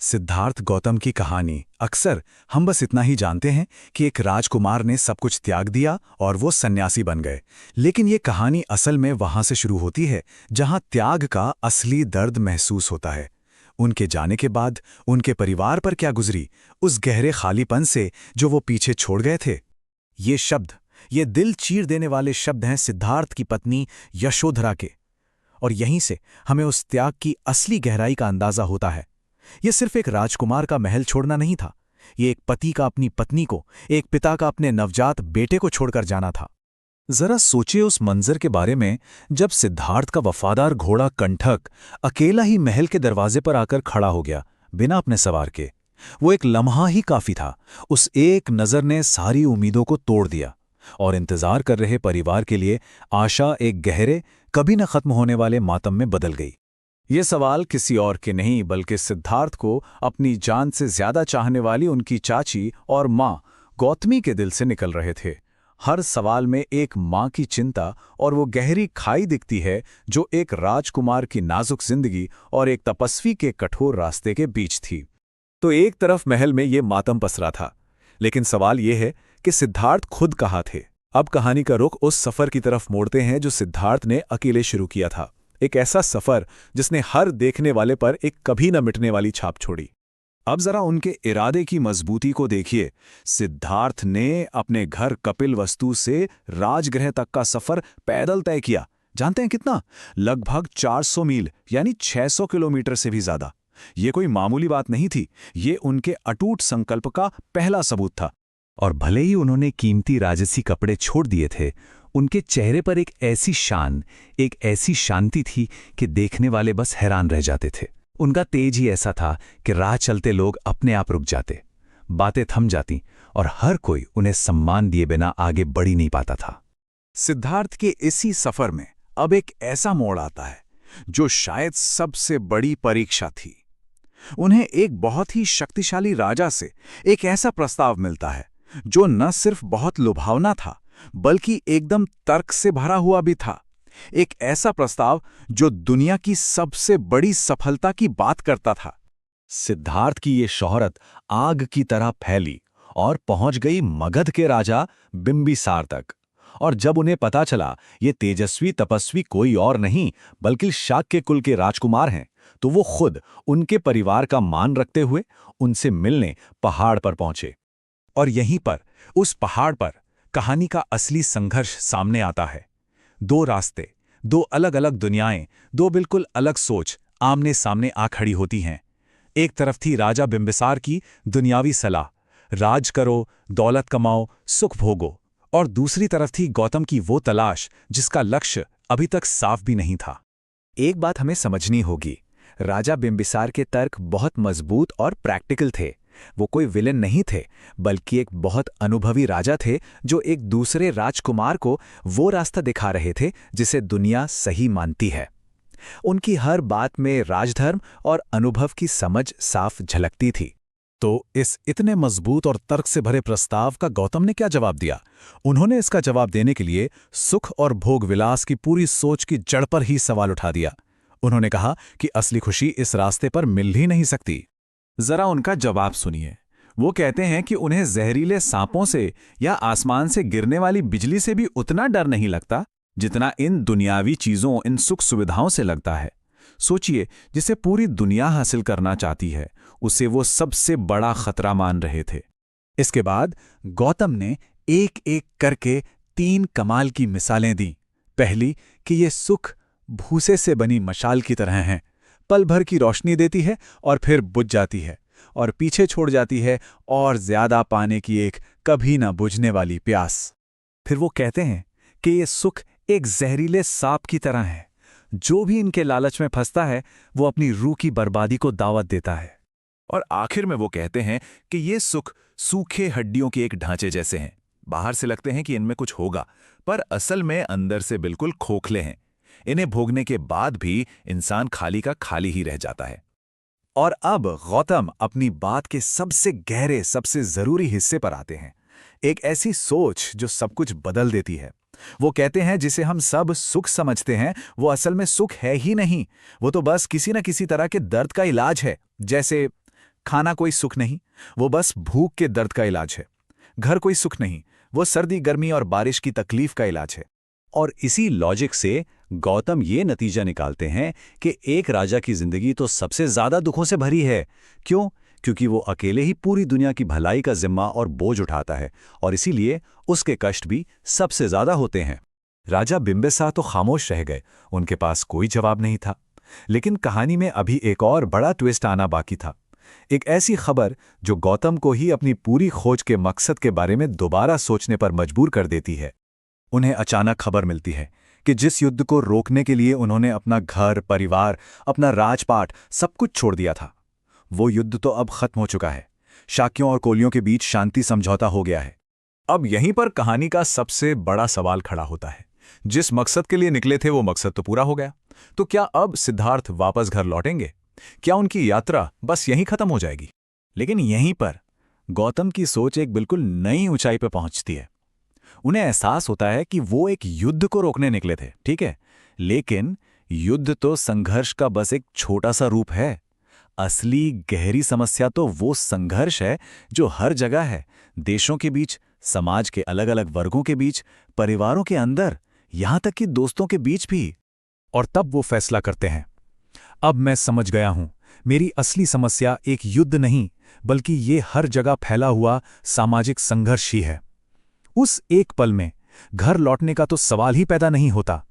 सिद्धार्थ गौतम की कहानी। अक्सर हम बस इतना ही जानते हैं कि एक राजकुमार ने सब कुछ त्याग दिया और वो सन्यासी बन गए। लेकिन ये कहानी असल में वहां से शुरू होती है जहां त्याग का असली दर्द महसूस होता है। उनके जाने के बाद उनके परिवार पर क्या गुजरी, उस गहरे खालीपन से जो वो पीछे छोड़ गए थे। ये शब्द, ये दिल चीर देने वाले शब्द हैं सिद्धार्थ की पत्नी यशोधरा के। और यहीं से हमें उस त्याग की असली गहराई का अंदाजा होता है। यह सिर्फ एक राजकुमार का महल छोड़ना नहीं था, ये एक पति का अपनी पत्नी को, एक पिता का अपने नवजात बेटे को छोड़कर जाना था। जरा सोचिए उस मंजर के बारे में, जब सिद्धार्थ का वफादार घोड़ा कंठक अकेला ही महल के दरवाजे पर आकर खड़ा हो गया, बिना अपने सवार के। वो एक लम्हा ही काफी था। उस एक नजर ने सारी उम्मीदों को तोड़ दिया और इंतजार कर रहे परिवार के लिए आशा एक गहरे, कभी न खत्म होने वाले मातम में बदल गई। ये सवाल किसी और के नहीं बल्कि सिद्धार्थ को अपनी जान से ज्यादा चाहने वाली उनकी चाची और माँ गौतमी के दिल से निकल रहे थे। हर सवाल में एक माँ की चिंता और वो गहरी खाई दिखती है जो एक राजकुमार की नाजुक जिंदगी और एक तपस्वी के कठोर रास्ते के बीच थी। तो एक तरफ महल में ये मातम पसरा था, लेकिन सवाल ये है कि सिद्धार्थ खुद कहाँ थे। अब कहानी का रुख उस सफर की तरफ मोड़ते हैं जो सिद्धार्थ ने अकेले शुरू किया था। एक ऐसा सफर जिसने हर देखने वाले पर एक कभी न मिटने वाली छाप छोड़ी। अब जरा उनके इरादे की मजबूती को देखिए। सिद्धार्थ ने अपने घर कपिलवस्तु से राजगृह तक का सफर पैदल तय किया। जानते हैं कितना? लगभग 400 मील, यानी 600 किलोमीटर से भी ज्यादा। ये कोई मामूली बात नहीं थी, ये उनके अटूट संकल्प का पहला सबूत था। और भले ही उन्होंने कीमती राजसी कपड़े छोड़ दिए थे, उनके चेहरे पर एक ऐसी शान, एक ऐसी शांति थी कि देखने वाले बस हैरान रह जाते थे। उनका तेज ही ऐसा था कि राह चलते लोग अपने आप रुक जाते, बातें थम जाती और हर कोई उन्हें सम्मान दिए बिना आगे बढ़ ही नहीं पाता था। सिद्धार्थ के इसी सफर में अब एक ऐसा मोड़ आता है जो शायद सबसे बड़ी परीक्षा थी। उन्हें एक बहुत ही शक्तिशाली राजा से एक ऐसा प्रस्ताव मिलता है जो न सिर्फ बहुत लुभावना था बल्कि एकदम तर्क से भरा हुआ भी था। एक ऐसा प्रस्ताव जो दुनिया की सबसे बड़ी सफलता की बात करता था। सिद्धार्थ की ये शोहरत आग की तरह फैली और पहुंच गई मगध के राजा बिंबिसार तक। और जब उन्हें पता चला ये तेजस्वी तपस्वी कोई और नहीं बल्कि शाक्य कुल के राजकुमार हैं, तो वो खुद उनके परिवार का मान रखते हुए उनसे मिलने पहाड़ पर पहुंचे। और यहीं पर, उस पहाड़ पर, कहानी का असली संघर्ष सामने आता है। दो रास्ते, दो अलग अलग दुनियाएं, दो बिल्कुल अलग सोच आमने सामने आ खड़ी होती हैं। एक तरफ थी राजा बिंबिसार की दुनियावी सलाह, राज करो, दौलत कमाओ, सुख भोगो। और दूसरी तरफ थी गौतम की वो तलाश जिसका लक्ष्य अभी तक साफ भी नहीं था। एक बात हमें समझनी होगी, राजा बिंबिसार के तर्क बहुत मजबूत और प्रैक्टिकल थे। वो कोई विलेन नहीं थे बल्कि एक बहुत अनुभवी राजा थे जो एक दूसरे राजकुमार को वो रास्ता दिखा रहे थे जिसे दुनिया सही मानती है। उनकी हर बात में राजधर्म और अनुभव की समझ साफ झलकती थी। तो इस इतने मजबूत और तर्क से भरे प्रस्ताव का गौतम ने क्या जवाब दिया? उन्होंने इसका जवाब देने के लिए सुख और भोग विलास की पूरी सोच की जड़ पर ही सवाल उठा दिया। उन्होंने कहा कि असली खुशी इस रास्ते पर मिल ही नहीं सकती। जरा उनका जवाब सुनिए। वो कहते हैं कि उन्हें जहरीले सांपों से या आसमान से गिरने वाली बिजली से भी उतना डर नहीं लगता जितना इन दुनियावी चीजों, इन सुख सुविधाओं से लगता है। सोचिए, जिसे पूरी दुनिया हासिल करना चाहती है उसे वो सबसे बड़ा खतरा मान रहे थे। इसके बाद गौतम ने एक एक करके 3 कमाल की मिसालें दी। पहली कि ये सुख भूसे से बनी मशाल की तरह हैं, पल भर की रोशनी देती है और फिर बुझ जाती है और पीछे छोड़ जाती है और ज्यादा पाने की एक कभी ना बुझने वाली प्यास। फिर वो कहते हैं कि ये सुख एक जहरीले सांप की तरह है, जो भी इनके लालच में फंसता है वो अपनी रूह की बर्बादी को दावत देता है। और आखिर में वो कहते हैं कि ये सुख सूखे हड्डियों के एक ढांचे जैसे हैं। बाहर से लगते हैं कि इनमें कुछ होगा, पर असल में अंदर से बिल्कुल खोखले हैं। इन्हें भोगने के बाद भी इंसान खाली का खाली ही रह जाता है। और अब गौतम अपनी बात के सबसे गहरे, सबसे जरूरी हिस्से पर आते हैं। एक ऐसी सोच जो सब कुछ बदल देती है। वो कहते हैं जिसे हम सब सुख समझते हैं वो असल में सुख है ही नहीं, वो तो बस किसी न किसी तरह के दर्द का इलाज है। जैसे खाना कोई सुख नहीं, वो बस भूख के दर्द का इलाज है। घर कोई सुख नहीं, वो सर्दी गर्मी और बारिश की तकलीफ का इलाज है। और इसी लॉजिक से गौतम ये नतीजा निकालते हैं कि एक राजा की जिंदगी तो सबसे ज्यादा दुखों से भरी है। क्यों? क्योंकि वो अकेले ही पूरी दुनिया की भलाई का जिम्मा और बोझ उठाता है, और इसीलिए उसके कष्ट भी सबसे ज्यादा होते हैं। राजा बिम्बिसार तो खामोश रह गए, उनके पास कोई जवाब नहीं था। लेकिन कहानी में अभी एक और बड़ा ट्विस्ट आना बाकी था। एक ऐसी खबर जो गौतम को ही अपनी पूरी खोज के मकसद के बारे में दोबारा सोचने पर मजबूर कर देती है। उन्हें अचानक खबर मिलती है कि जिस युद्ध को रोकने के लिए उन्होंने अपना घर, परिवार, अपना राजपाट सब कुछ छोड़ दिया था, वो युद्ध तो अब खत्म हो चुका है। शाक्यों और कोलियों के बीच शांति समझौता हो गया है। अब यहीं पर कहानी का सबसे बड़ा सवाल खड़ा होता है। जिस मकसद के लिए निकले थे वो मकसद तो पूरा हो गया, तो क्या अब सिद्धार्थ वापस घर लौटेंगे? क्या उनकी यात्रा बस यहीं खत्म हो जाएगी? लेकिन यहीं पर गौतम की सोच एक बिल्कुल नई ऊंचाई पर पहुंचती है। उन्हें एहसास होता है कि वो एक युद्ध को रोकने निकले थे, ठीक है, लेकिन युद्ध तो संघर्ष का बस एक छोटा सा रूप है। असली गहरी समस्या तो वो संघर्ष है जो हर जगह है, देशों के बीच, समाज के अलग अलग वर्गों के बीच, परिवारों के अंदर, यहां तक कि दोस्तों के बीच भी। और तब वो फैसला करते हैं, अब मैं समझ गया हूं, मेरी असली समस्या एक युद्ध नहीं, बल्कि ये हर जगह फैला हुआ सामाजिक संघर्ष ही है। उस एक पल में घर लौटने का तो सवाल ही पैदा नहीं होता।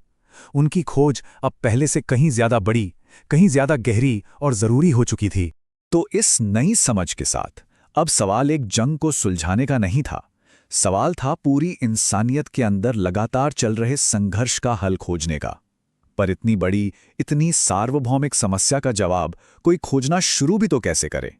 उनकी खोज अब पहले से कहीं ज्यादा बड़ी, कहीं ज्यादा गहरी और जरूरी हो चुकी थी। तो इस नई समझ के साथ अब सवाल एक जंग को सुलझाने का नहीं था, सवाल था पूरी इंसानियत के अंदर लगातार चल रहे संघर्ष का हल खोजने का। पर इतनी बड़ी, इतनी सार्वभौमिक समस्या का जवाब कोई खोजना शुरू भी तो कैसे करे?